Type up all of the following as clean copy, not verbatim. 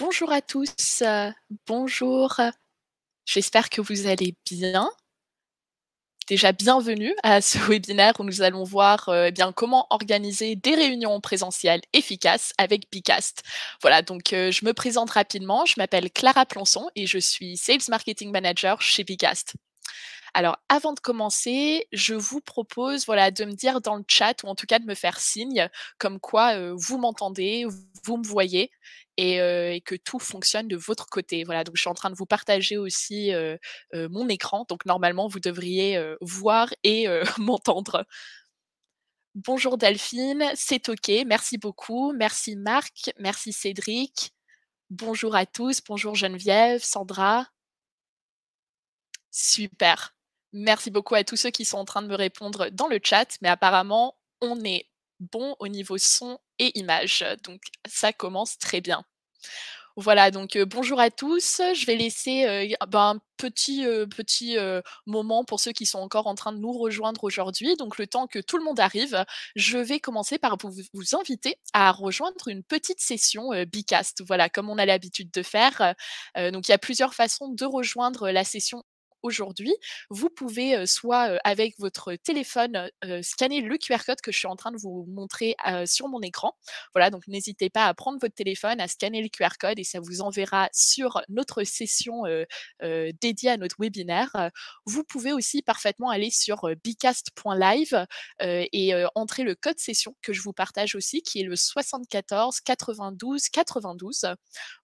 Bonjour à tous, bonjour, j'espère que vous allez bien. Déjà bienvenue à ce webinaire où nous allons voir, eh bien comment organiser des réunions présentielles efficaces avec Bicast. Voilà donc, je me présente rapidement, je m'appelle Clara Plançon et je suis Sales Marketing Manager chez Bicast. Alors, avant de commencer, je vous propose, voilà, de me dire dans le chat ou en tout cas de me faire signe comme quoi, vous m'entendez, vous me voyez et que tout fonctionne de votre côté. Voilà, donc je suis en train de vous partager aussi, mon écran, donc normalement vous devriez, voir et m'entendre. Bonjour Delphine, c'est OK, merci beaucoup. Merci Marc, merci Cédric. Bonjour à tous, bonjour Geneviève, Sandra. Super. Merci beaucoup à tous ceux qui sont en train de me répondre dans le chat, mais apparemment, on est bon au niveau son et image, donc ça commence très bien. Voilà, donc bonjour à tous. Je vais laisser, un petit moment pour ceux qui sont encore en train de nous rejoindre aujourd'hui. Donc le temps que tout le monde arrive, je vais commencer par vous inviter à rejoindre une petite session, Bicast. Voilà, comme on a l'habitude de faire, donc il y a plusieurs façons de rejoindre la session aujourd'hui. Vous pouvez, soit, avec votre téléphone, scanner le QR code que je suis en train de vous montrer, sur mon écran. Voilà, donc n'hésitez pas à prendre votre téléphone, à scanner le QR code et ça vous enverra sur notre session, dédiée à notre webinaire. Vous pouvez aussi parfaitement aller sur, bicast.live, et entrer le code session que je vous partage aussi qui est le 74 92 92.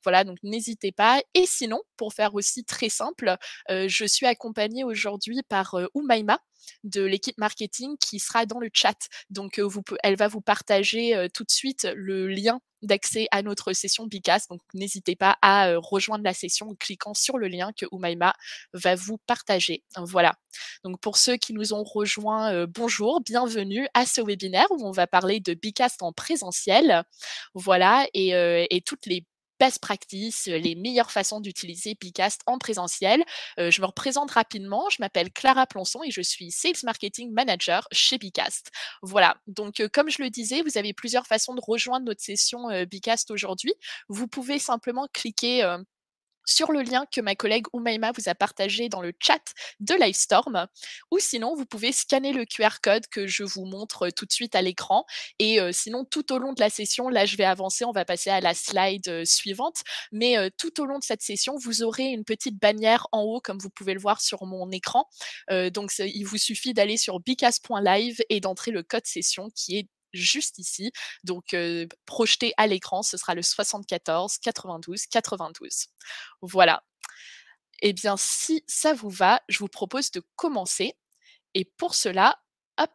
Voilà, donc n'hésitez pas et sinon, pour faire aussi très simple, je suis accompagnée aujourd'hui par, Oumaima de l'équipe marketing qui sera dans le chat. Donc, elle va vous partager, tout de suite le lien d'accès à notre session Bicast. Donc n'hésitez pas à, rejoindre la session en cliquant sur le lien que Oumaima va vous partager. Voilà. Donc pour ceux qui nous ont rejoints, bonjour, bienvenue à ce webinaire où on va parler de Bicast en présentiel. Voilà et toutes les best practices, les meilleures façons d'utiliser Bicast en présentiel. Je me représente rapidement, je m'appelle Clara Plançon et je suis Sales Marketing Manager chez Bicast. Voilà, donc comme je le disais, vous avez plusieurs façons de rejoindre notre session, Bicast aujourd'hui. Vous pouvez simplement cliquer, sur le lien que ma collègue Oumaima vous a partagé dans le chat de Livestorm ou sinon vous pouvez scanner le QR code que je vous montre, tout de suite à l'écran et sinon tout au long de la session, là je vais avancer, on va passer à la slide, suivante, mais tout au long de cette session, vous aurez une petite bannière en haut comme vous pouvez le voir sur mon écran, donc il vous suffit d'aller sur bicast.live et d'entrer le code session qui est juste ici. Donc, projeté à l'écran, ce sera le 74 92 92. Voilà. Eh bien, si ça vous va, je vous propose de commencer et pour cela, hop,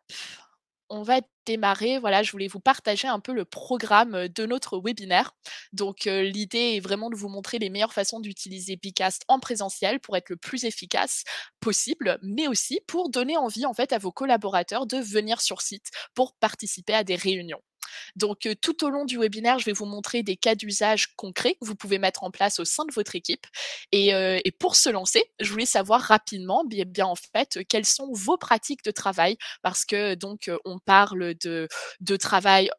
on va démarrer. Voilà, je voulais vous partager un peu le programme, de notre webinaire. Donc, l'idée est vraiment de vous montrer les meilleures façons d'utiliser Bicast en présentiel pour être le plus efficace possible, mais aussi pour donner envie, en fait, à vos collaborateurs de venir sur site pour participer à des réunions. Donc, tout au long du webinaire, je vais vous montrer des cas d'usage concrets que vous pouvez mettre en place au sein de votre équipe et pour se lancer, je voulais savoir rapidement, bien, en fait, quelles sont vos pratiques de travail? Parce que donc, on parle de travail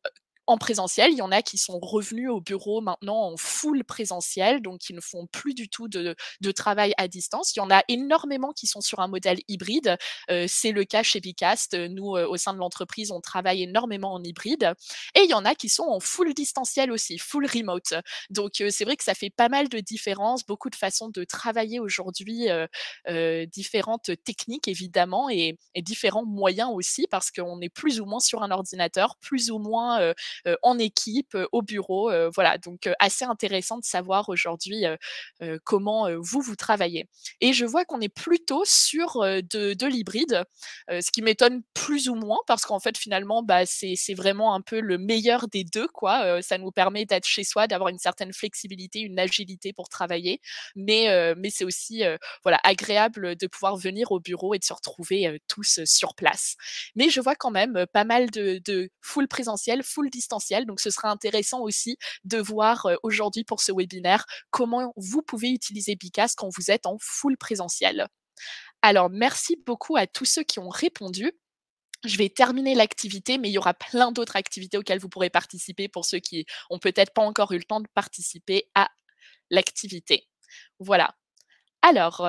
en présentiel. Il y en a qui sont revenus au bureau maintenant en full présentiel, donc ils ne font plus du tout de travail à distance. Il y en a énormément qui sont sur un modèle hybride. C'est le cas chez Bicast. Nous, au sein de l'entreprise, on travaille énormément en hybride. Et il y en a qui sont en full distanciel aussi, full remote. Donc, c'est vrai que ça fait pas mal de différences, beaucoup de façons de travailler aujourd'hui, différentes techniques évidemment et différents moyens aussi parce qu'on est plus ou moins sur un ordinateur, plus ou moins, en équipe, au bureau, voilà donc assez intéressant de savoir aujourd'hui, comment, vous travaillez et je vois qu'on est plutôt sur, de l'hybride, ce qui m'étonne plus ou moins parce qu'en fait finalement, bah, c'est vraiment un peu le meilleur des 2 quoi, ça nous permet d'être chez soi, d'avoir une certaine flexibilité, une agilité pour travailler mais c'est aussi, voilà agréable, de pouvoir venir au bureau et de se retrouver, tous, sur place. Mais je vois quand même, pas mal de full présentiel, full distanciel, donc ce sera intéressant aussi de voir, aujourd'hui pour ce webinaire, comment vous pouvez utiliser Bicast quand vous êtes en full présentiel. Alors merci beaucoup à tous ceux qui ont répondu. Je vais terminer l'activité, mais il y aura plein d'autres activités auxquelles vous pourrez participer pour ceux qui ont peut-être pas encore eu le temps de participer à l'activité. Voilà. Alors,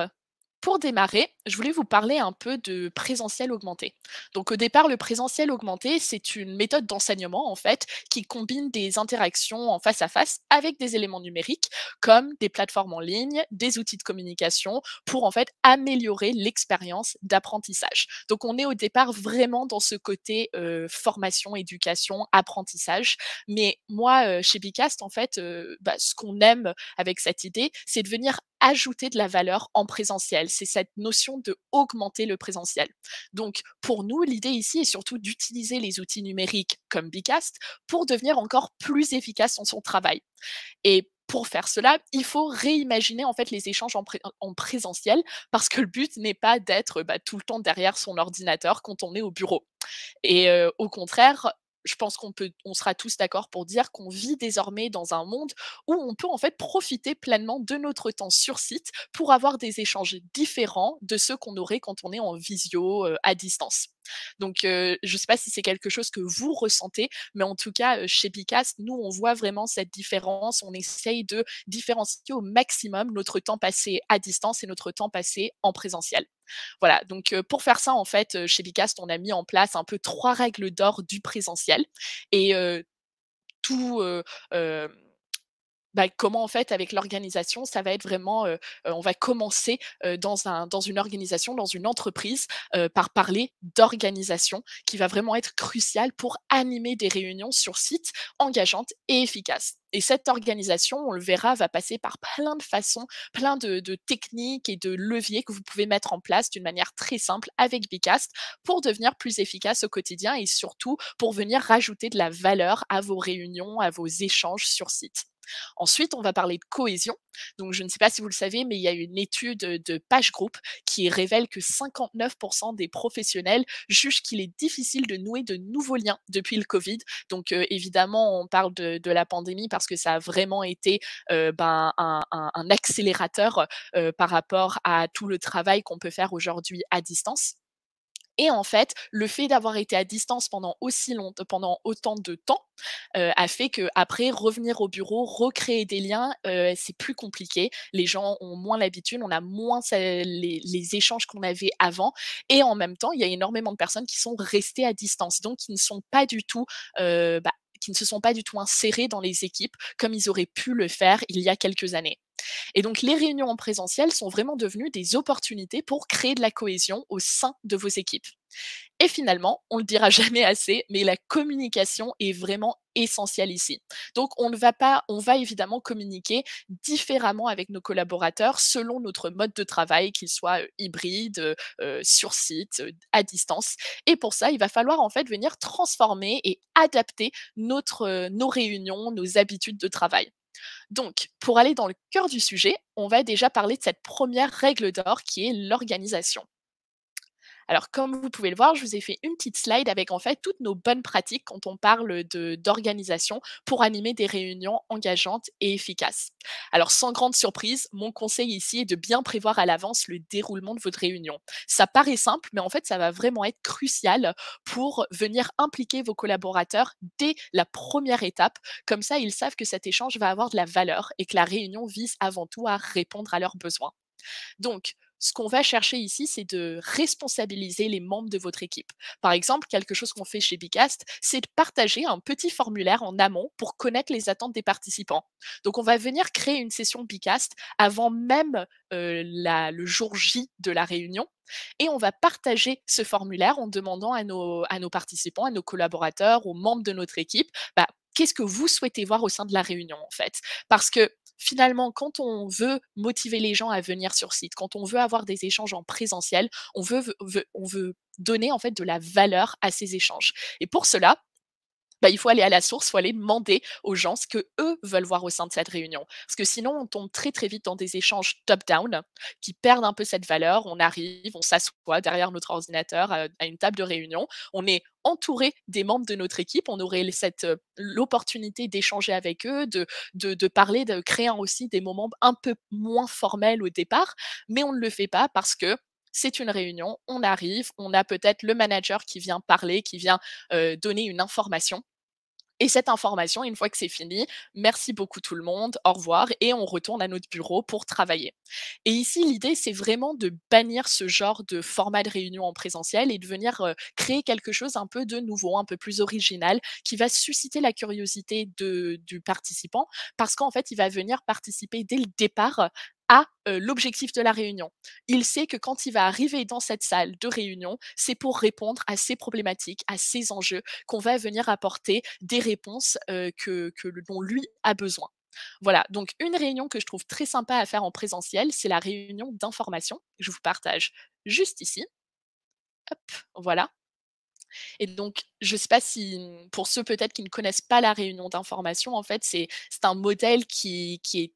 pour démarrer, je voulais vous parler un peu de présentiel augmenté. Donc au départ, le présentiel augmenté, c'est une méthode d'enseignement en fait qui combine des interactions en face à face avec des éléments numériques comme des plateformes en ligne, des outils de communication pour en fait améliorer l'expérience d'apprentissage. Donc on est au départ vraiment dans ce côté formation, éducation, apprentissage. Mais moi, chez Bicast, en fait, ce qu'on aime avec cette idée, c'est de venir ajouter de la valeur en présentiel. C'est cette notion de augmenter le présentiel. Donc, pour nous, l'idée ici est surtout d'utiliser les outils numériques comme Bicast pour devenir encore plus efficace dans son travail. Et pour faire cela, il faut réimaginer en fait les échanges en présentiel parce que le but n'est pas d'être tout le temps derrière son ordinateur quand on est au bureau. Et au contraire, je pense on sera tous d'accord pour dire qu'on vit désormais dans un monde où on peut en fait profiter pleinement de notre temps sur site pour avoir des échanges différents de ceux qu'on aurait quand on est en visio, à distance. Donc je ne sais pas si c'est quelque chose que vous ressentez, mais en tout cas, chez Bicast, nous, on voit vraiment cette différence. On essaye de différencier au maximum notre temps passé à distance et notre temps passé en présentiel. Voilà, donc pour faire ça, en fait, chez Bicast, on a mis en place un peu 3 règles d'or du présentiel et tout, hem comment en fait avec l'organisation, ça va être vraiment, on va commencer, dans une organisation, dans une entreprise, par parler d'organisation qui va vraiment être cruciale pour animer des réunions sur site engageantes et efficaces. Et cette organisation, on le verra, va passer par plein de façons, plein de techniques et de leviers que vous pouvez mettre en place d'une manière très simple avec Bicast pour devenir plus efficace au quotidien et surtout pour venir rajouter de la valeur à vos réunions, à vos échanges sur site. Ensuite, on va parler de cohésion. Donc, je ne sais pas si vous le savez, mais il y a une étude de PageGroup qui révèle que 59 des professionnels jugent qu'il est difficile de nouer de nouveaux liens depuis le Covid. Donc, évidemment, on parle de la pandémie parce que ça a vraiment été un accélérateur par rapport à tout le travail qu'on peut faire aujourd'hui à distance. Et en fait, le fait d'avoir été à distance pendant autant de temps, a fait qu'après revenir au bureau, recréer des liens, c'est plus compliqué. Les gens ont moins l'habitude, on a moins les échanges qu'on avait avant et en même temps, il y a énormément de personnes qui sont restées à distance, donc qui ne sont pas du tout, qui ne se sont pas du tout insérées dans les équipes comme ils auraient pu le faire il y a quelques années. Et donc les réunions en présentiel sont vraiment devenues des opportunités pour créer de la cohésion au sein de vos équipes. Et finalement, on le dira jamais assez, mais la communication est vraiment essentielle ici. Donc on va évidemment communiquer différemment avec nos collaborateurs selon notre mode de travail, qu'il soit hybride, sur site, à distance. Et pour ça, il va falloir en fait venir transformer et adapter nos réunions, nos habitudes de travail. Donc, pour aller dans le cœur du sujet, on va déjà parler de cette première règle d'or qui est l'organisation. Alors, comme vous pouvez le voir, je vous ai fait une petite slide avec en fait toutes nos bonnes pratiques quand on parle d'organisation pour animer des réunions engageantes et efficaces. Alors, sans grande surprise, mon conseil ici est de bien prévoir à l'avance le déroulement de votre réunion. Ça paraît simple, mais en fait, ça va vraiment être crucial pour venir impliquer vos collaborateurs dès la première étape. Comme ça, ils savent que cet échange va avoir de la valeur et que la réunion vise avant tout à répondre à leurs besoins. Donc, ce qu'on va chercher ici, c'est de responsabiliser les membres de votre équipe. Par exemple, quelque chose qu'on fait chez Bicast, c'est de partager un petit formulaire en amont pour connaître les attentes des participants. Donc, on va venir créer une session Bicast avant même le jour J de la réunion. Et on va partager ce formulaire en demandant à nos participants, à nos collaborateurs, aux membres de notre équipe, qu'est-ce que vous souhaitez voir au sein de la réunion en fait. Parce que finalement, quand on veut motiver les gens à venir sur site, quand on veut avoir des échanges en présentiel, on veut donner en fait de la valeur à ces échanges. Et pour cela, il faut aller à la source, il faut aller demander aux gens ce que eux veulent voir au sein de cette réunion. Parce que sinon, on tombe très, très vite dans des échanges top-down qui perdent un peu cette valeur. On arrive, on s'assoit derrière notre ordinateur à une table de réunion. On est entouré des membres de notre équipe. On aurait l'opportunité d'échanger avec eux, de parler, de créer aussi des moments un peu moins formels au départ. Mais on ne le fait pas parce que c'est une réunion, on arrive, on a peut-être le manager qui vient parler, qui vient donner une information Et cette information, une fois que c'est fini, merci beaucoup tout le monde, au revoir et on retourne à notre bureau pour travailler. Et ici, l'idée, c'est vraiment de bannir ce genre de format de réunion en présentiel et de venir, créer quelque chose un peu de nouveau, un peu plus original, qui va susciter la curiosité du participant parce qu'en fait, il va venir participer dès le départ à, l'objectif de la réunion. Il sait que quand il va arriver dans cette salle de réunion, c'est pour répondre à ces problématiques, à ces enjeux, qu'on va venir apporter des réponses, que le dont lui a besoin. Voilà, donc une réunion que je trouve très sympa à faire en présentiel, c'est la réunion d'information. Je vous partage juste ici. Hop, voilà. Et donc, je ne sais pas si, pour ceux peut-être qui ne connaissent pas la réunion d'information, en fait, c'est un modèle qui est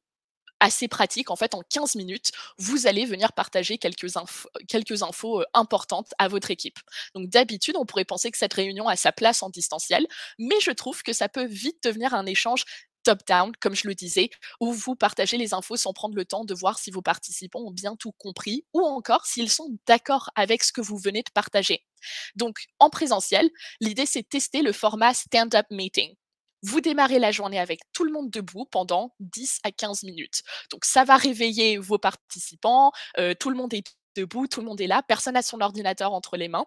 assez pratique. En fait, en 15 minutes, vous allez venir partager quelques infos, importantes à votre équipe. Donc d'habitude, on pourrait penser que cette réunion a sa place en distanciel, mais je trouve que ça peut vite devenir un échange top-down, comme je le disais, où vous partagez les infos sans prendre le temps de voir si vos participants ont bien tout compris ou encore s'ils sont d'accord avec ce que vous venez de partager. Donc en présentiel, l'idée c'est de tester le format stand-up meeting. Vous démarrez la journée avec tout le monde debout pendant 10 à 15 minutes. Donc ça va réveiller vos participants, tout le monde est debout, tout le monde est là, personne n'a son ordinateur entre les mains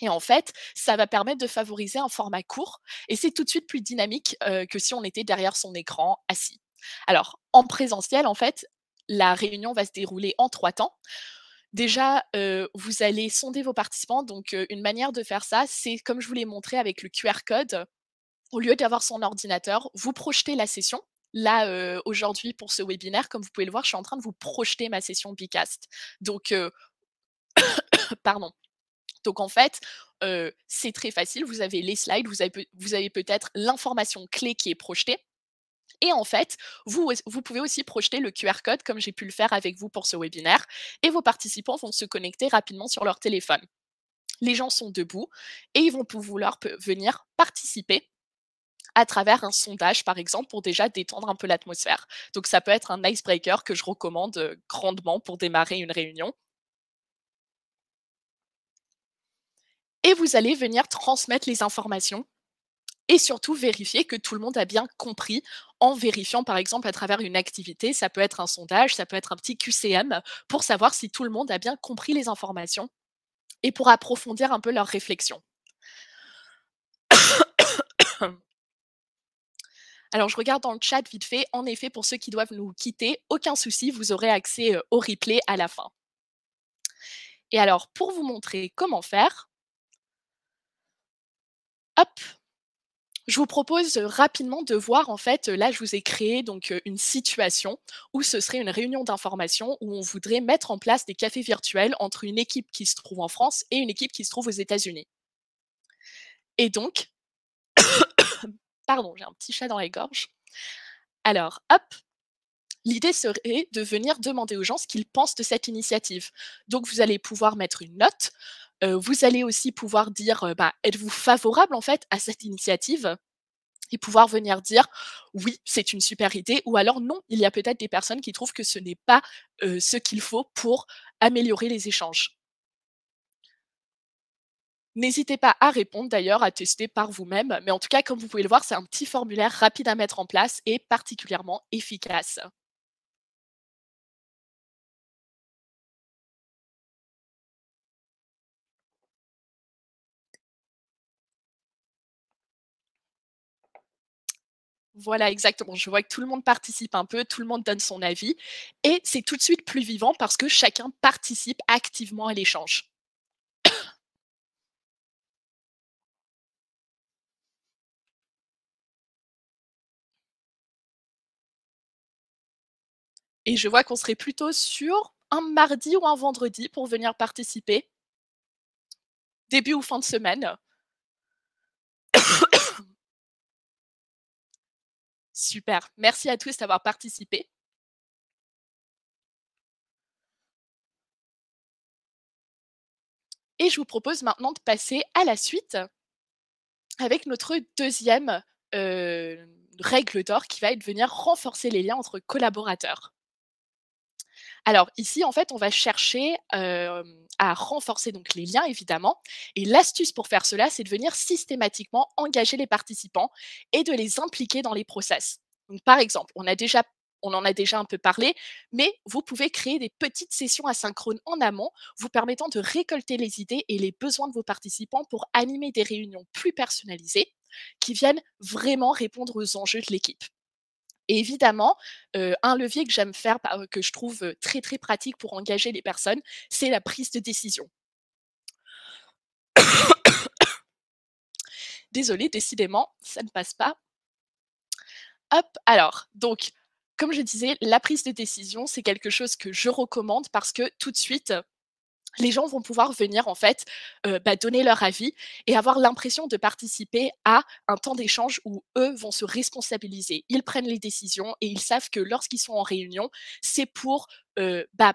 et en fait, ça va permettre de favoriser un format court et c'est tout de suite plus dynamique, que si on était derrière son écran assis. Alors en présentiel, en fait, la réunion va se dérouler en 3 temps. Déjà, vous allez sonder vos participants, donc une manière de faire ça, c'est comme je vous l'ai montré avec le QR code. Au lieu d'avoir son ordinateur, vous projetez la session. Là, aujourd'hui pour ce webinaire, comme vous pouvez le voir, je suis en train de vous projeter ma session Bcast. Donc, pardon. Donc en fait, c'est très facile, vous avez les slides, vous avez peut-être l'information clé qui est projetée et en fait, vous pouvez aussi projeter le QR code comme j'ai pu le faire avec vous pour ce webinaire et vos participants vont se connecter rapidement sur leur téléphone. Les gens sont debout et ils vont pouvoir venir participer à travers un sondage, par exemple, pour déjà détendre un peu l'atmosphère. Donc ça peut être un icebreaker que je recommande, grandement pour démarrer une réunion et vous allez venir transmettre les informations et surtout vérifier que tout le monde a bien compris en vérifiant, par exemple, à travers une activité. Ça peut être un sondage, ça peut être un petit QCM pour savoir si tout le monde a bien compris les informations et pour approfondir un peu leur réflexion. Alors, je regarde dans le chat vite fait. En effet, pour ceux qui doivent nous quitter, aucun souci, vous aurez accès, au replay à la fin. Et alors, pour vous montrer comment faire, hop, je vous propose, rapidement de voir en fait, là je vous ai créé donc, une situation où ce serait une réunion d'information où on voudrait mettre en place des cafés virtuels entre une équipe qui se trouve en France et une équipe qui se trouve aux États-Unis. Et donc pardon, j'ai un petit chat dans la gorge. Alors hop, l'idée serait de venir demander aux gens ce qu'ils pensent de cette initiative. Donc vous allez pouvoir mettre une note, vous allez aussi pouvoir dire, bah, êtes-vous favorable en fait à cette initiative? Et pouvoir venir dire: «Oui, c'est une super idée» ou alors: «Non, il y a peut-être des personnes qui trouvent que ce n'est pas, ce qu'il faut pour améliorer les échanges». N'hésitez pas à répondre d'ailleurs, à tester par vous-même, mais en tout cas, comme vous pouvez le voir, c'est un petit formulaire rapide à mettre en place et particulièrement efficace. Voilà, exactement. Je vois que tout le monde participe un peu, tout le monde donne son avis et c'est tout de suite plus vivant parce que chacun participe activement à l'échange. Et je vois qu'on serait plutôt sur un mardi ou un vendredi pour venir participer. Début ou fin de semaine? Super. Merci à tous d'avoir participé et je vous propose maintenant de passer à la suite avec notre deuxième règle d'or qui va être venir renforcer les liens entre collaborateurs. Alors ici, en fait, on va chercher, à renforcer donc les liens évidemment et l'astuce pour faire cela, c'est de venir systématiquement engager les participants et de les impliquer dans les process. Donc par exemple, on en a déjà un peu parlé, mais vous pouvez créer des petites sessions asynchrones en amont, vous permettant de récolter les idées et les besoins de vos participants pour animer des réunions plus personnalisées, qui viennent vraiment répondre aux enjeux de l'équipe. Et évidemment, un levier que j'aime faire, que je trouve, très, très pratique pour engager les personnes, c'est la prise de décision. Désolée, décidément, ça ne passe pas. Hop, alors, donc, comme je disais, la prise de décision, c'est quelque chose que je recommande parce que tout de suite, les gens vont pouvoir venir en fait, donner leur avis et avoir l'impression de participer à un temps d'échange où eux vont se responsabiliser. Ils prennent les décisions et ils savent que lorsqu'ils sont en réunion, c'est pour,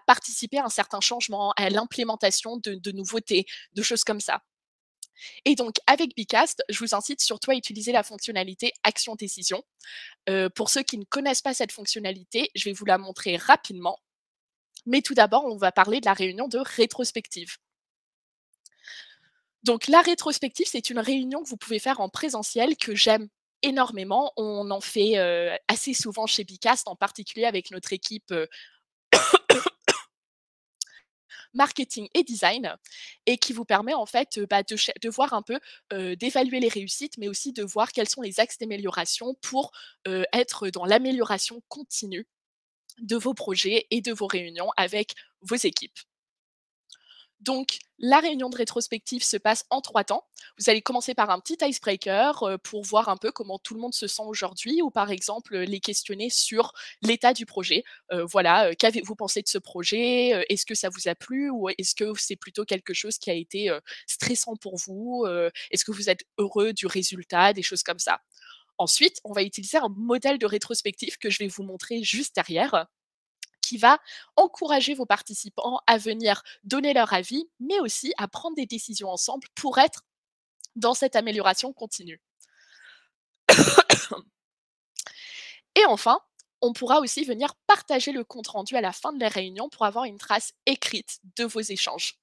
participer à un certain changement, à l'implémentation de nouveautés, de choses comme ça. Et donc avec Bicast, je vous incite surtout à utiliser la fonctionnalité action-décision. Pour ceux qui ne connaissent pas cette fonctionnalité, je vais vous la montrer rapidement. Mais tout d'abord, on va parler de la réunion de rétrospective. Donc la rétrospective, c'est une réunion que vous pouvez faire en présentiel que j'aime énormément. On en fait, assez souvent chez Bicast, en particulier avec notre équipe, marketing et design et qui vous permet en fait, de voir un peu, d'évaluer les réussites, mais aussi de voir quels sont les axes d'amélioration pour, être dans l'amélioration continue de vos projets et de vos réunions avec vos équipes. Donc, la réunion de rétrospective se passe en 3 temps. Vous allez commencer par un petit icebreaker, pour voir un peu comment tout le monde se sent aujourd'hui ou par exemple, les questionner sur l'état du projet. Voilà, qu'avez-vous pensé de ce projet? Est-ce que ça vous a plu ou est-ce que c'est plutôt quelque chose qui a été, stressant pour vous? Est-ce que vous êtes heureux du résultat? Des choses comme ça. Ensuite, on va utiliser un modèle de rétrospective que je vais vous montrer juste derrière qui va encourager vos participants à venir donner leur avis, mais aussi à prendre des décisions ensemble pour être dans cette amélioration continue. Et enfin, on pourra aussi venir partager le compte-rendu à la fin de la réunion pour avoir une trace écrite de vos échanges.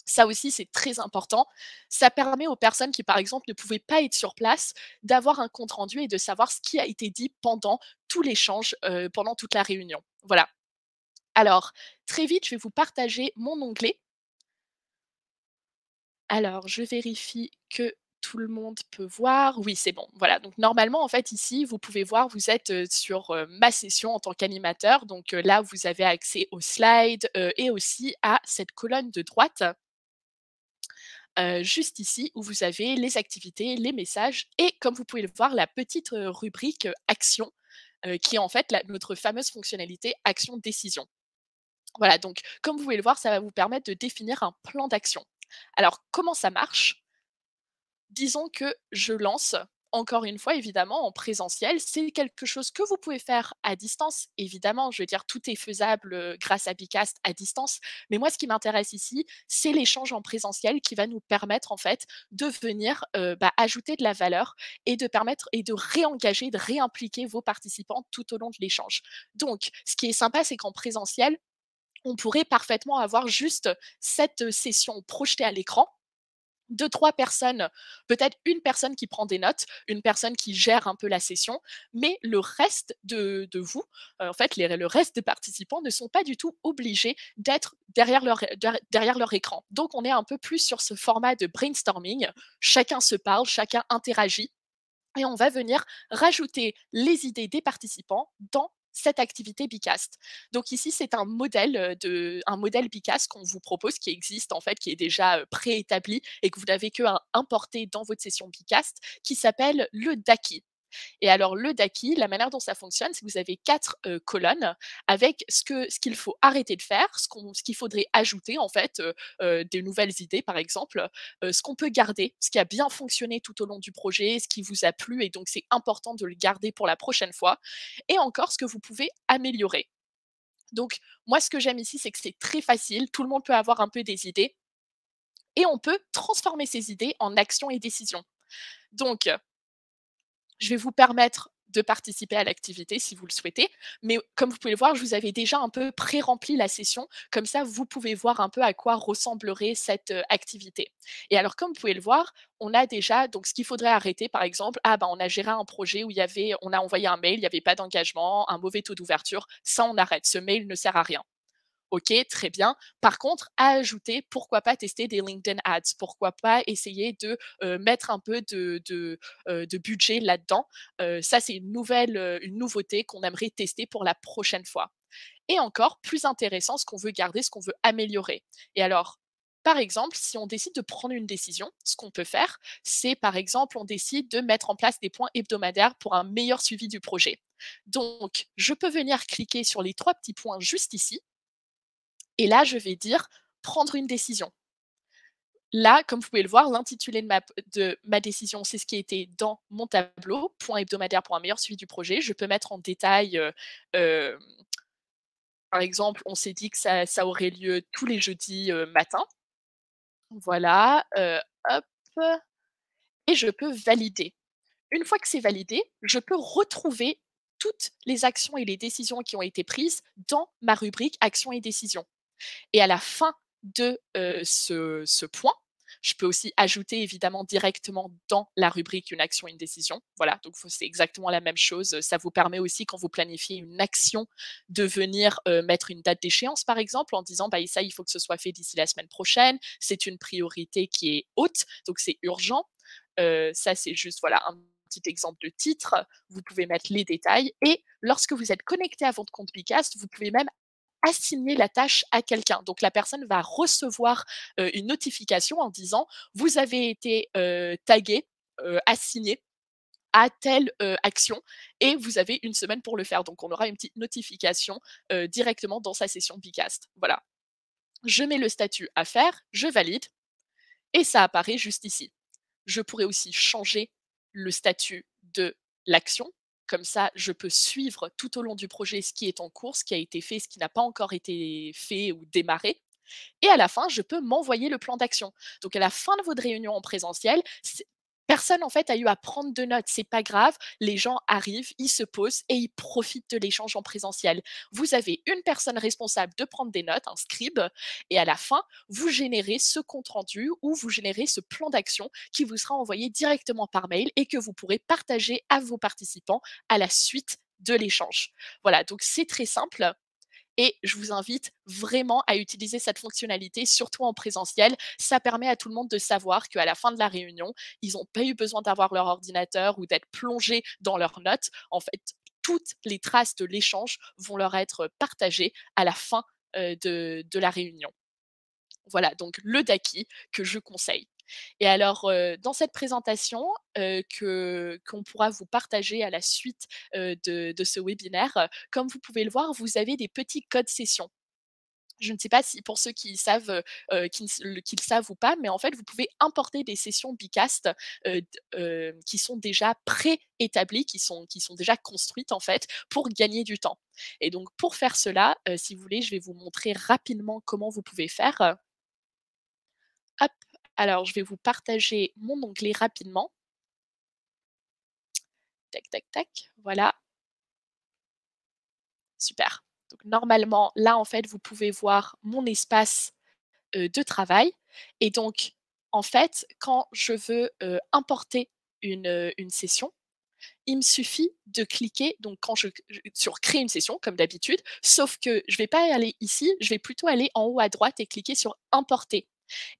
Ça aussi, c'est très important. Ça permet aux personnes qui, par exemple, ne pouvaient pas être sur place, d'avoir un compte-rendu et de savoir ce qui a été dit pendant tout l'échange, pendant toute la réunion. Voilà. Alors, très vite, je vais vous partager mon onglet. Alors, je vérifie que tout le monde peut voir. Oui, c'est bon. Voilà, donc normalement, en fait, ici, vous pouvez voir, vous êtes, sur, ma session en tant qu'animateur. Donc, là, vous avez accès aux slides, et aussi à cette colonne de droite, juste ici, où vous avez les activités, les messages et comme vous pouvez le voir, la petite, rubrique, action, qui est en fait notre fameuse fonctionnalité action-décision. Voilà, donc comme vous pouvez le voir, ça va vous permettre de définir un plan d'action. Alors, comment ça marche? Disons que je lance, encore une fois évidemment en présentiel, c'est quelque chose que vous pouvez faire à distance, évidemment, je veux dire tout est faisable, grâce à Bicast à distance. Mais moi ce qui m'intéresse ici, c'est l'échange en présentiel qui va nous permettre en fait de venir, ajouter de la valeur et de permettre et de réengager, de réimpliquer vos participants tout au long de l'échange. Donc ce qui est sympa, c'est qu'en présentiel, on pourrait parfaitement avoir juste cette, session projetée à l'écran. Deux trois personnes, peut-être une personne qui prend des notes, une personne qui gère un peu la session, mais le reste de vous, en fait, le reste des participants ne sont pas du tout obligés d'être derrière leur écran. Donc on est un peu plus sur ce format de brainstorming. Chacun se parle, chacun interagit et on va venir rajouter les idées des participants dans cette activité Bicast. Donc ici, c'est un modèle Bicast qu'on vous propose, qui existe en fait, qui est déjà préétabli et que vous n'avez que à importer dans votre session Bicast, qui s'appelle le DAKI. Et alors le DAKI, la manière dont ça fonctionne, c'est que vous avez 4 colonnes avec ce qu'il faut arrêter de faire, ce qu'il faudrait ajouter en fait, des nouvelles idées par exemple, ce qu'on peut garder, ce qui a bien fonctionné tout au long du projet, ce qui vous a plu et donc c'est important de le garder pour la prochaine fois et encore ce que vous pouvez améliorer. Donc moi ce que j'aime ici, c'est que c'est très facile, tout le monde peut avoir un peu des idées et on peut transformer ces idées en actions et décisions. Donc je vais vous permettre de participer à l'activité si vous le souhaitez. Mais comme vous pouvez le voir, je vous avais déjà un peu pré-rempli la session. Comme ça, vous pouvez voir un peu à quoi ressemblerait cette activité. Et alors, comme vous pouvez le voir, on a déjà donc ce qu'il faudrait arrêter, par exemple, ah ben on a géré un projet où on a envoyé un mail, il n'y avait pas d'engagement, un mauvais taux d'ouverture. Ça, on arrête. Ce mail ne sert à rien. OK, très bien. Par contre, à ajouter, pourquoi pas tester des LinkedIn Ads? Pourquoi pas essayer de, mettre un peu de budget là-dedans? Ça, c'est une nouveauté qu'on aimerait tester pour la prochaine fois. Et encore plus intéressant, ce qu'on veut garder, ce qu'on veut améliorer. Et alors, par exemple, si on décide de prendre une décision, ce qu'on peut faire, c'est par exemple, on décide de mettre en place des points hebdomadaires pour un meilleur suivi du projet. Donc, je peux venir cliquer sur les 3 petits points juste ici et là, je vais dire: «Prendre une décision». Là, comme vous pouvez le voir, l'intitulé de ma décision, c'est ce qui était dans mon tableau, point hebdomadaire pour un meilleur suivi du projet. Je peux mettre en détail, hem, par exemple, on s'est dit que ça aurait lieu tous les jeudis, matin. Voilà, hop et je peux valider. Une fois que c'est validé, je peux retrouver toutes les actions et les décisions qui ont été prises dans ma rubrique actions et décisions. Et à la fin de, ce point, je peux aussi ajouter évidemment directement dans la rubrique une action, une décision. Voilà, donc c'est exactement la même chose. Ça vous permet aussi quand vous planifiez une action de venir, mettre une date d'échéance par exemple en disant: «Bah, ça, il faut que ce soit fait d'ici la semaine prochaine». C'est une priorité qui est haute, donc c'est urgent. Ça, c'est juste voilà un petit exemple de titre. Vous pouvez mettre les détails et lorsque vous êtes connecté à votre compte Bicast, vous pouvez même assigner la tâche à quelqu'un. Donc la personne va recevoir, une notification en disant: «Vous avez été, tagué, assigné à telle, action et vous avez une semaine pour le faire». Donc on aura une petite notification, directement dans sa session Bicast. Voilà. Je mets le statut à faire, je valide et ça apparaît juste ici. Je pourrais aussi changer le statut de l'action. Comme ça, je peux suivre tout au long du projet ce qui est en cours, ce qui a été fait, ce qui n'a pas encore été fait ou démarré. Et à la fin, je peux m'envoyer le plan d'action. Donc à la fin de votre réunion en présentiel, personne en fait a eu à prendre de notes. C'est pas grave, les gens arrivent, ils se posent et ils profitent de l'échange en présentiel. Vous avez une personne responsable de prendre des notes, un scribe, et à la fin, vous générez ce compte rendu ou vous générez ce plan d'action qui vous sera envoyé directement par mail et que vous pourrez partager à vos participants à la suite de l'échange. Voilà, donc c'est très simple. Et je vous invite vraiment à utiliser cette fonctionnalité, surtout en présentiel. Ça permet à tout le monde de savoir qu'à la fin de la réunion, ils n'ont pas eu besoin d'avoir leur ordinateur ou d'être plongés dans leurs notes. En fait, toutes les traces de l'échange vont leur être partagées à la fin de la réunion. Voilà, donc le Daki que je conseille. Et alors, dans cette présentation, qu'on pourra vous partager à la suite, de ce webinaire, comme vous pouvez le voir, vous avez des petits codes session. Je ne sais pas si pour ceux qui savent, qui le savent ou pas, mais en fait, vous pouvez importer des sessions Bicast, qui sont déjà préétablies, qui sont déjà construites en fait, pour gagner du temps. Et donc pour faire cela, si vous voulez, je vais vous montrer rapidement comment vous pouvez faire. Hop, alors je vais vous partager mon onglet rapidement. Tac, tac, tac, voilà, super. Donc normalement, là, en fait, vous pouvez voir mon espace, de travail et donc en fait, quand je veux, importer une session, il me suffit de cliquer donc quand sur «Créer une session» comme d'habitude, sauf que je ne vais pas aller ici, je vais plutôt aller en haut à droite et cliquer sur «Importer».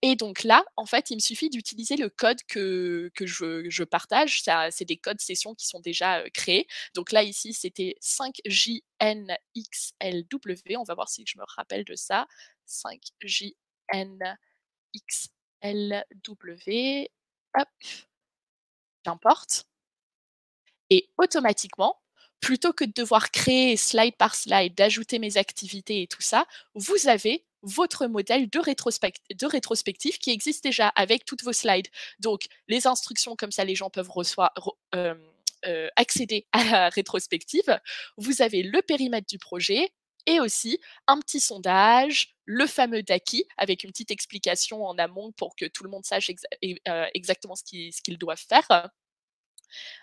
Et donc là, en fait, il me suffit d'utiliser le code que je partage. Ça, c'est des codes session qui sont déjà, créés. Donc là, ici, c'était 5JNXLW. On va voir si je me rappelle de ça. 5JNXLW. Hop, j'importe et automatiquement, plutôt que de devoir créer slide par slide, d'ajouter mes activités et tout ça, vous avez votre modèle de rétrospective qui existe déjà avec toutes vos slides. Donc les instructions, comme ça les gens peuvent accéder à la rétrospective. Vous avez le périmètre du projet et aussi un petit sondage, le fameux DAKI avec une petite explication en amont pour que tout le monde sache exactement ce qu'ils doivent faire.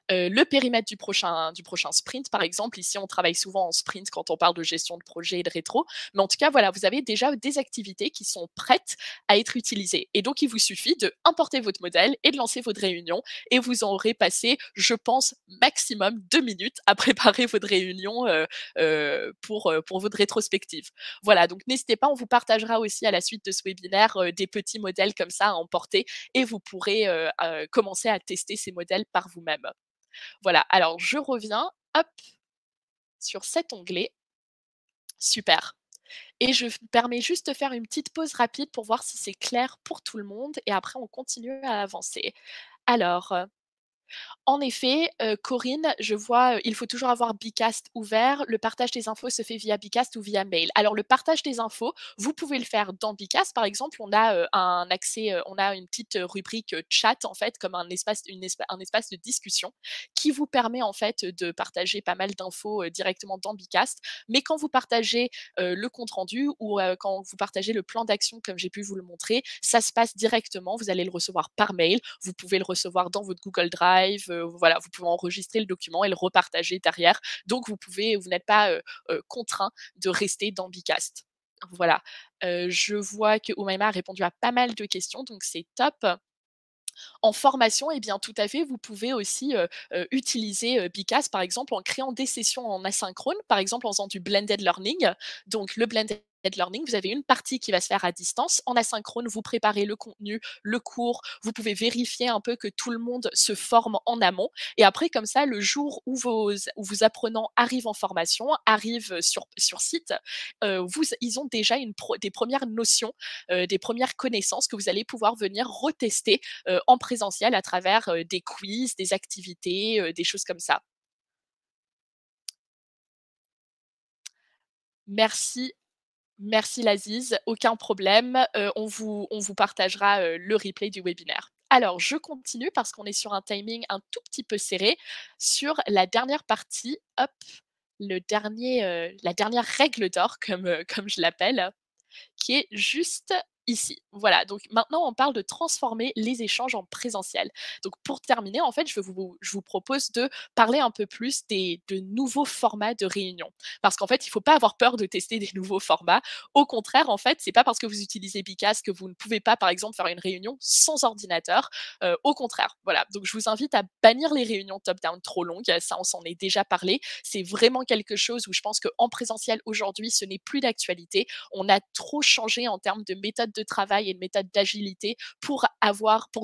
Le périmètre du prochain sprint, par exemple. Ici, on travaille souvent en sprint quand on parle de gestion de projet et de rétro. Mais en tout cas, voilà, vous avez déjà des activités qui sont prêtes à être utilisées. Et donc, il vous suffit de importer votre modèle et de lancer votre réunion. Et vous en aurez passé, je pense, maximum 2 minutes à préparer votre réunion pour votre rétrospective. Voilà, donc n'hésitez pas, on vous partagera aussi à la suite de ce webinaire des petits modèles comme ça à emporter et vous pourrez commencer à tester ces modèles par vous-même. Voilà, alors je reviens, hop, sur cet onglet. Super. Et je me permets juste de faire une petite pause rapide pour voir si c'est clair pour tout le monde et après on continue à avancer. Alors, en effet, Corinne, je vois, il faut toujours avoir Bcast ouvert. Le partage des infos se fait via Bcast ou via mail. Alors le partage des infos, vous pouvez le faire dans Bcast. Par exemple, on a, un accès, on a une petite, rubrique, chat en fait, comme un espace de discussion qui vous permet en fait, de partager pas mal d'infos, directement dans Bcast. Mais quand vous partagez, le compte rendu ou, quand vous partagez le plan d'action comme j'ai pu vous le montrer, ça se passe directement. Vous allez le recevoir par mail. Vous pouvez le recevoir dans votre Google Drive, voilà, vous pouvez enregistrer le document et le repartager derrière. Donc vous n'êtes pas, contraint de rester dans Bicast. Voilà, je vois que Oumaima a répondu à pas mal de questions, donc c'est top. En formation, eh bien, tout à fait, vous pouvez aussi, utiliser, Bicast, par exemple, en créant des sessions en asynchrone, par exemple, en faisant du blended learning. Donc le blended learning, vous avez une partie qui va se faire à distance. En asynchrone, vous préparez le contenu, le cours, vous pouvez vérifier un peu que tout le monde se forme en amont et après comme ça, le jour où vos apprenants arrivent en formation, arrivent sur site, ils ont déjà des premières notions, des premières connaissances que vous allez pouvoir venir retester en présentiel à travers, des quiz, des activités, des choses comme ça. Merci, merci Laziz, aucun problème, on vous partagera, le replay du webinaire. Alors je continue parce qu'on est sur un timing un tout petit peu serré sur la dernière partie, hop, la dernière règle d'or comme je l'appelle. Qui est juste ici. Voilà, donc maintenant on parle de transformer les échanges en présentiel. Donc pour terminer, en fait, je vous propose de parler un peu plus de nouveaux formats de réunion. Parce qu'en fait, il ne faut pas avoir peur de tester des nouveaux formats. Au contraire, en fait, c'est pas parce que vous utilisez Bicast que vous ne pouvez pas, par exemple, faire une réunion sans ordinateur. Au contraire, voilà. Donc je vous invite à bannir les réunions top-down trop longues. Ça, on s'en est déjà parlé. C'est vraiment quelque chose où je pense qu'en présentiel aujourd'hui, ce n'est plus d'actualité. On a trop changé en termes de méthode de travail et de méthode d'agilité pour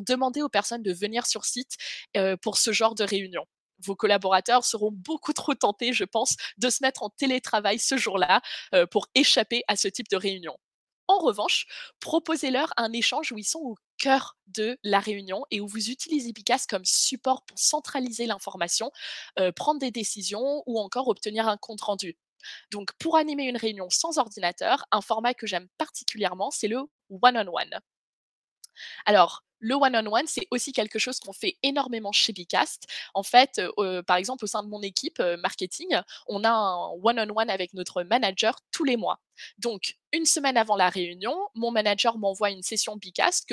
demander aux personnes de venir sur site pour ce genre de réunion. Vos collaborateurs seront beaucoup trop tentés, je pense, de se mettre en télétravail ce jour-là pour échapper à ce type de réunion. En revanche, proposez-leur un échange où ils sont au cœur de la réunion et où vous utilisez Picas comme support pour centraliser l'information, prendre des décisions ou encore obtenir un compte rendu. Donc, pour animer une réunion sans ordinateur, un format que j'aime particulièrement, c'est le one-on-one. Alors, le one-on-one, c'est aussi quelque chose qu'on fait énormément chez Bicast. En fait, par exemple, au sein de mon équipe, marketing, on a un one-on-one avec notre manager tous les mois. Donc, une semaine avant la réunion, mon manager m'envoie une session Bicast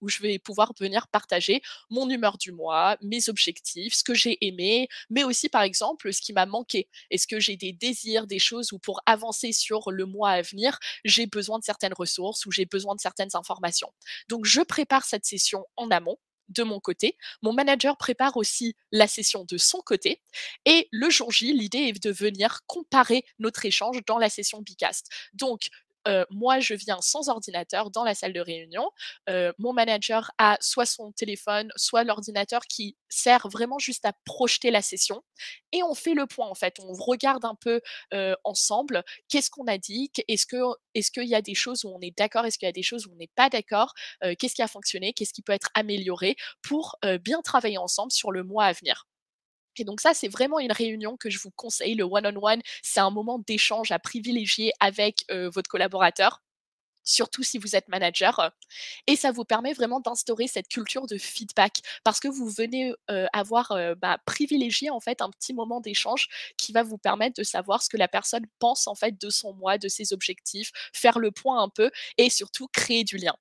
où je vais pouvoir venir partager mon humeur du mois, mes objectifs, ce que j'ai aimé, mais aussi, par exemple, ce qui m'a manqué. Est-ce que j'ai des désirs, des choses où pour avancer sur le mois à venir, j'ai besoin de certaines ressources ou j'ai besoin de certaines informations. Donc, je prépare cette session en amont de mon côté. Mon manager prépare aussi la session de son côté. Et le jour J, l'idée est de venir comparer notre échange dans la session Bicast. Donc, moi, je viens sans ordinateur dans la salle de réunion. Mon manager a soit son téléphone, soit l'ordinateur qui sert vraiment juste à projeter la session. Et on fait le point, en fait. On regarde un peu ensemble qu'est-ce qu'on a dit, est-ce qu'il y a des choses où on est d'accord, est-ce qu'il y a des choses où on n'est pas d'accord, qu'est-ce qui a fonctionné, qu'est-ce qui peut être amélioré pour bien travailler ensemble sur le mois à venir. Et donc ça, c'est vraiment une réunion que je vous conseille. Le one-on-one, c'est un moment d'échange à privilégier avec votre collaborateur, surtout si vous êtes manager. Et ça vous permet vraiment d'instaurer cette culture de feedback parce que vous venez avoir privilégié en fait un petit moment d'échange qui va vous permettre de savoir ce que la personne pense en fait de son mois, de ses objectifs, faire le point un peu et surtout créer du lien.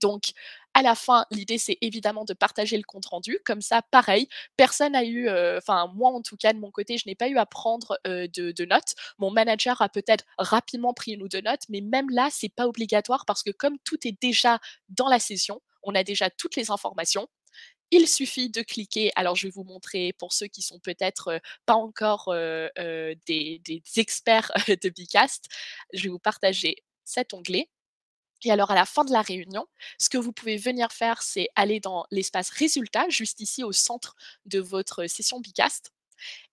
Donc, À la fin, l'idée, c'est évidemment de partager le compte rendu. Comme ça, pareil, personne n'a eu, enfin moi en tout cas de mon côté, je n'ai pas eu à prendre, de notes. Mon manager a peut-être rapidement pris 1 ou 2 notes, mais même là, c'est pas obligatoire parce que comme tout est déjà dans la session, on a déjà toutes les informations. Il suffit de cliquer. Alors je vais vous montrer pour ceux qui sont peut-être, pas encore, des experts de Bicast. Je vais vous partager cet onglet. Et alors à la fin de la réunion, ce que vous pouvez venir faire, c'est aller dans l'espace résultats, juste ici au centre de votre session Bicast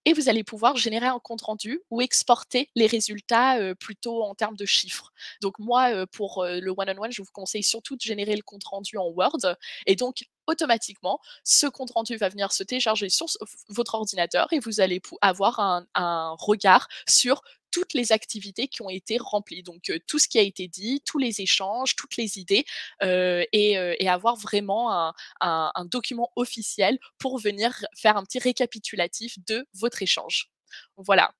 et vous allez pouvoir générer un compte rendu ou exporter les résultats, plutôt en termes de chiffres. Donc moi, pour, le one on one, je vous conseille surtout de générer le compte rendu en Word et donc automatiquement, ce compte rendu va venir se télécharger sur votre ordinateur et vous allez avoir un regard sur toutes les activités qui ont été remplies. Donc, tout ce qui a été dit, tous les échanges, toutes les idées, et avoir vraiment un document officiel pour venir faire un petit récapitulatif de votre échange. Voilà.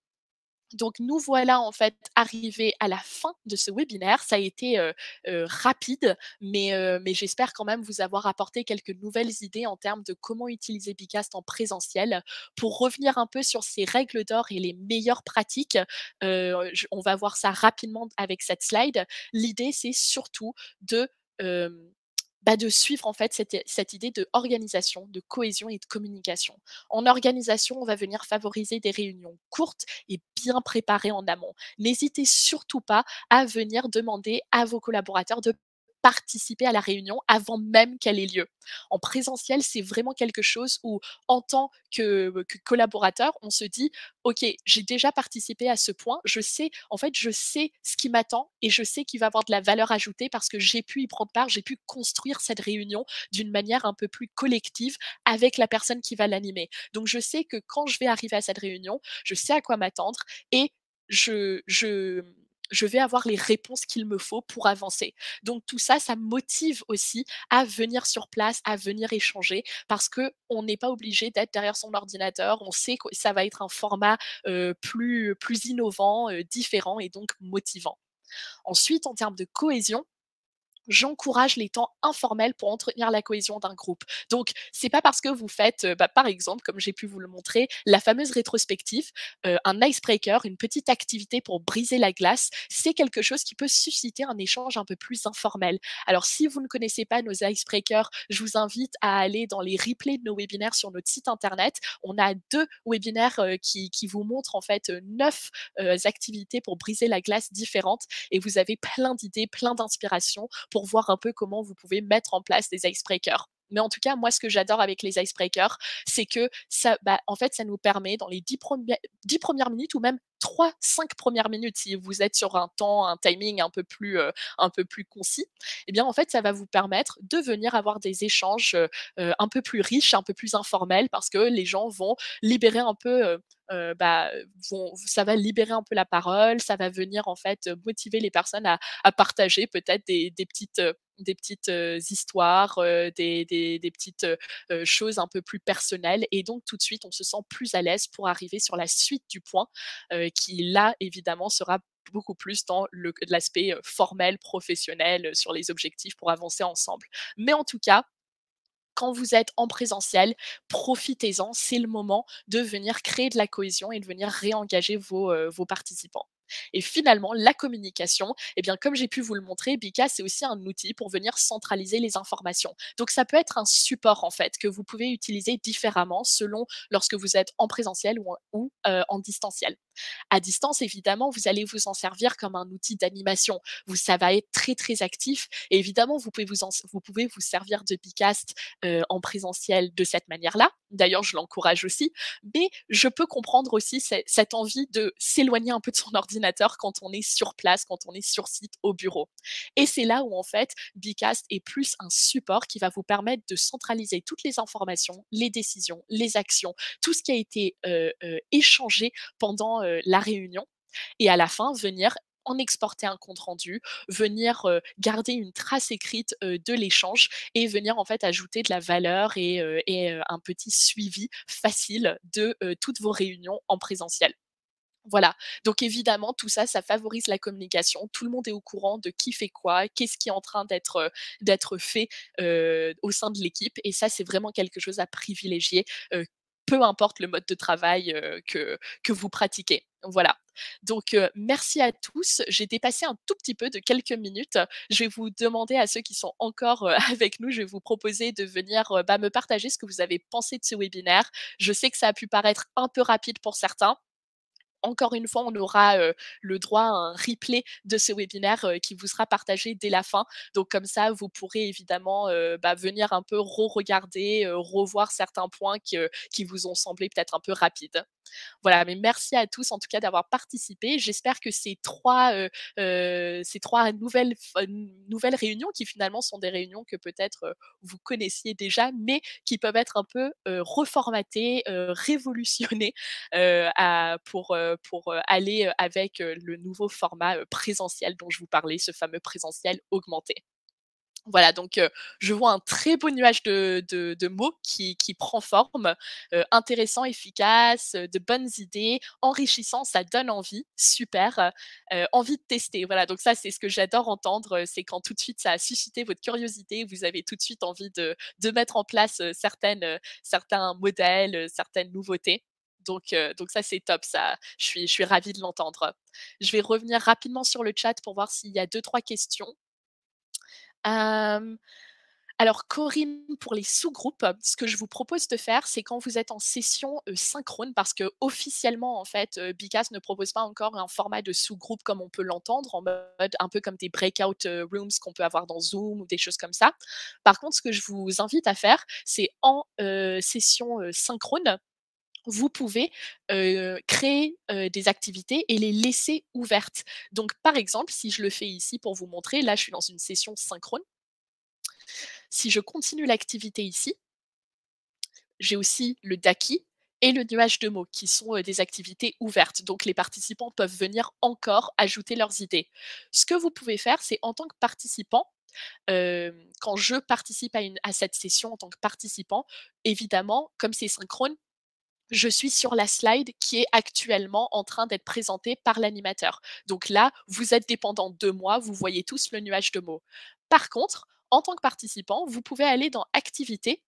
Donc nous voilà en fait arrivés à la fin de ce webinaire. Ça a été, rapide, mais j'espère quand même vous avoir apporté quelques nouvelles idées en termes de comment utiliser Bicast en présentiel. Pour revenir un peu sur ces règles d'or et les meilleures pratiques, on va voir ça rapidement avec cette slide. L'idée, c'est surtout de, hem, de suivre en fait cette idée de organisation, de cohésion et de communication. En organisation, on va venir favoriser des réunions courtes et bien préparées en amont. N'hésitez surtout pas à venir demander à vos collaborateurs de participer à la réunion avant même qu'elle ait lieu. En présentiel, c'est vraiment quelque chose où, en tant que collaborateur, on se dit: «OK, j'ai déjà participé à ce point, je sais en fait, je sais ce qui m'attend et je sais qu'il va avoir de la valeur ajoutée parce que j'ai pu y prendre part, j'ai pu construire cette réunion d'une manière un peu plus collective avec la personne qui va l'animer». Donc je sais que quand je vais arriver à cette réunion, je sais à quoi m'attendre et je je je vais avoir les réponses qu'il me faut pour avancer. Donc tout ça, ça motive aussi à venir sur place, à venir échanger parce qu'on n'est pas obligé d'être derrière son ordinateur. On sait que ça va être un format, plus innovant, différent et donc motivant. Ensuite, en termes de cohésion, j'encourage les temps informels pour entretenir la cohésion d'un groupe. Donc, c'est pas parce que vous faites, par exemple, comme j'ai pu vous le montrer, la fameuse rétrospective, un icebreaker, une petite activité pour briser la glace, c'est quelque chose qui peut susciter un échange un peu plus informel. Alors, si vous ne connaissez pas nos icebreakers, je vous invite à aller dans les replays de nos webinaires sur notre site internet. On a 2 webinaires, qui vous montrent en fait, 9, activités pour briser la glace différentes et vous avez plein d'idées, plein d'inspirations pour voir un peu comment vous pouvez mettre en place des icebreakers. Mais en tout cas, moi, ce que j'adore avec les icebreakers, c'est que ça, en fait, ça nous permet dans les 10 premières minutes ou même 3-5 premières minutes, si vous êtes sur un temps, un timing un peu plus concis, eh bien, en fait, ça va vous permettre de venir avoir des échanges un peu plus riches, un peu plus informels, parce que les gens vont libérer un peu, ça va libérer un peu la parole, ça va venir en fait motiver les personnes à partager peut-être des petites, histoires, des petites, choses un peu plus personnelles et donc tout de suite, on se sent plus à l'aise pour arriver sur la suite du point, qui là, évidemment, sera beaucoup plus dans l'aspect, formel, professionnel, sur les objectifs pour avancer ensemble. Mais en tout cas, quand vous êtes en présentiel, profitez-en, c'est le moment de venir créer de la cohésion et de venir réengager vos participants. Et finalement, la communication, eh bien, comme j'ai pu vous le montrer, Bika, c'est aussi un outil pour venir centraliser les informations. Donc, ça peut être un support, en fait, que vous pouvez utiliser différemment selon lorsque vous êtes en présentiel ou en distanciel. À distance, évidemment, vous allez vous en servir comme un outil d'animation. Ça va être très, très actif et évidemment, vous pouvez vous servir de Bicast, en présentiel de cette manière-là. D'ailleurs, je l'encourage aussi, mais je peux comprendre aussi cette envie de s'éloigner un peu de son ordinateur quand on est sur place, quand on est sur site au bureau et c'est là où, en fait, Bicast est plus un support qui va vous permettre de centraliser toutes les informations, les décisions, les actions, tout ce qui a été, échangé pendant, la réunion et à la fin venir en exporter un compte rendu, venir, garder une trace écrite, de l'échange et venir en fait ajouter de la valeur et un petit suivi facile de, toutes vos réunions en présentiel. Voilà, donc évidemment tout ça, ça favorise la communication. Tout le monde est au courant de qui fait quoi, qu'est-ce qui est en train d'être fait, au sein de l'équipe et ça, c'est vraiment quelque chose à privilégier, peu importe le mode de travail, que vous pratiquez. Voilà, donc merci à tous. J'ai dépassé un tout petit peu de quelques minutes. Je vais vous demander à ceux qui sont encore, avec nous, je vais vous proposer de venir, me partager ce que vous avez pensé de ce webinaire. Je sais que ça a pu paraître un peu rapide pour certains, encore une fois, on aura, le droit à un replay de ce webinaire, qui vous sera partagé dès la fin. Donc comme ça, vous pourrez évidemment, venir un peu re-regarder, revoir certains points qui vous ont semblé peut-être un peu rapides. Voilà, mais merci à tous en tout cas d'avoir participé. J'espère que ces 3 nouvelles réunions qui finalement sont des réunions que peut-être, vous connaissiez déjà, mais qui peuvent être un peu, reformatées, révolutionnées, aller, avec, le nouveau format, présentiel dont je vous parlais, ce fameux présentiel augmenté. Voilà, donc je vois un très beau nuage de mots qui prend forme, intéressant, efficace, de bonnes idées, enrichissant, ça donne envie, super, envie de tester. Voilà, donc ça, c'est ce que j'adore entendre, c'est quand tout de suite ça a suscité votre curiosité, vous avez tout de suite envie de mettre en place, certains modèles, certaines nouveautés. Donc ça, c'est top, ça, je suis ravie de l'entendre. Je vais revenir rapidement sur le chat pour voir s'il y a deux trois questions. Hem, alors Corinne, pour les sous-groupes, ce que je vous propose de faire, c'est quand vous êtes en session, synchrone parce qu'officiellement, en fait, Bicas ne propose pas encore un format de sous-groupe comme on peut l'entendre, en mode un peu comme des breakout, rooms qu'on peut avoir dans Zoom ou des choses comme ça. Par contre, ce que je vous invite à faire, c'est en, session, synchrone, vous pouvez, créer, des activités et les laisser ouvertes. Donc par exemple, si je le fais ici pour vous montrer, là je suis dans une session synchrone. Si je continue l'activité ici, j'ai aussi le Daki et le nuage de mots qui sont, des activités ouvertes. Donc les participants peuvent venir encore ajouter leurs idées. Ce que vous pouvez faire, c'est en tant que participant, quand je participe à cette session en tant que participant, évidemment, comme c'est synchrone, je suis sur la slide qui est actuellement en train d'être présentée par l'animateur. Donc là, vous êtes dépendant de moi, vous voyez tous le nuage de mots. Par contre, en tant que participant, vous pouvez aller dans Activités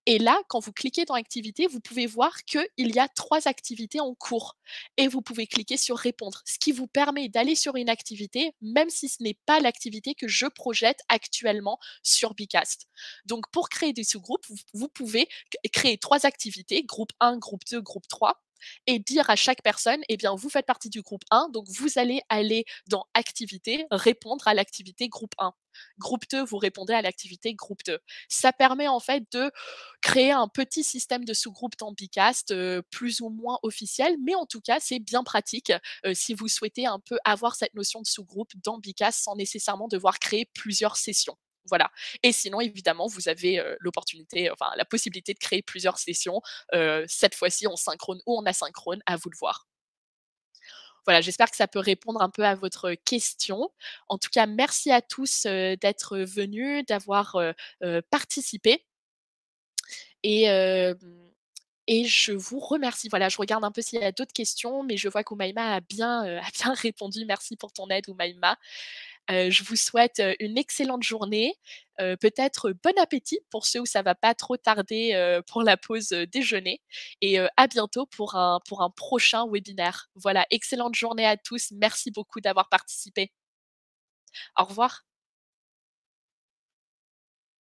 et là, quand vous cliquez dans Activités, vous pouvez voir qu'il y a 3 activités en cours et vous pouvez cliquer sur Répondre, ce qui vous permet d'aller sur une activité, même si ce n'est pas l'activité que je projette actuellement sur Bicast. Donc pour créer des sous-groupes, vous pouvez créer 3 activités, groupe 1, groupe 2, groupe 3 et dire à chaque personne: «Eh bien, vous faites partie du groupe 1, donc vous allez aller dans Activités, répondre à l'activité groupe 1. Groupe 2, vous répondez à l'activité groupe 2». Ça permet en fait de créer un petit système de sous-groupe dans Bicast, plus ou moins officiel, mais en tout cas, c'est bien pratique, si vous souhaitez un peu avoir cette notion de sous-groupe dans Bicast sans nécessairement devoir créer plusieurs sessions. Voilà, et sinon évidemment, vous avez, l'opportunité, enfin la possibilité de créer plusieurs sessions, cette fois-ci en synchrone ou en asynchrone, à vous de voir. Voilà, j'espère que ça peut répondre un peu à votre question. En tout cas, merci à tous, d'être venus, d'avoir, participé. Et et je vous remercie. Voilà, je regarde un peu s'il y a d'autres questions, mais je vois qu'Oumaima a bien répondu. Merci pour ton aide, Oumaima. Je vous souhaite, une excellente journée, peut-être bon appétit pour ceux où ça va pas trop tarder, pour la pause, déjeuner et à bientôt pour un prochain webinaire. Voilà, excellente journée à tous. Merci beaucoup d'avoir participé. Au revoir.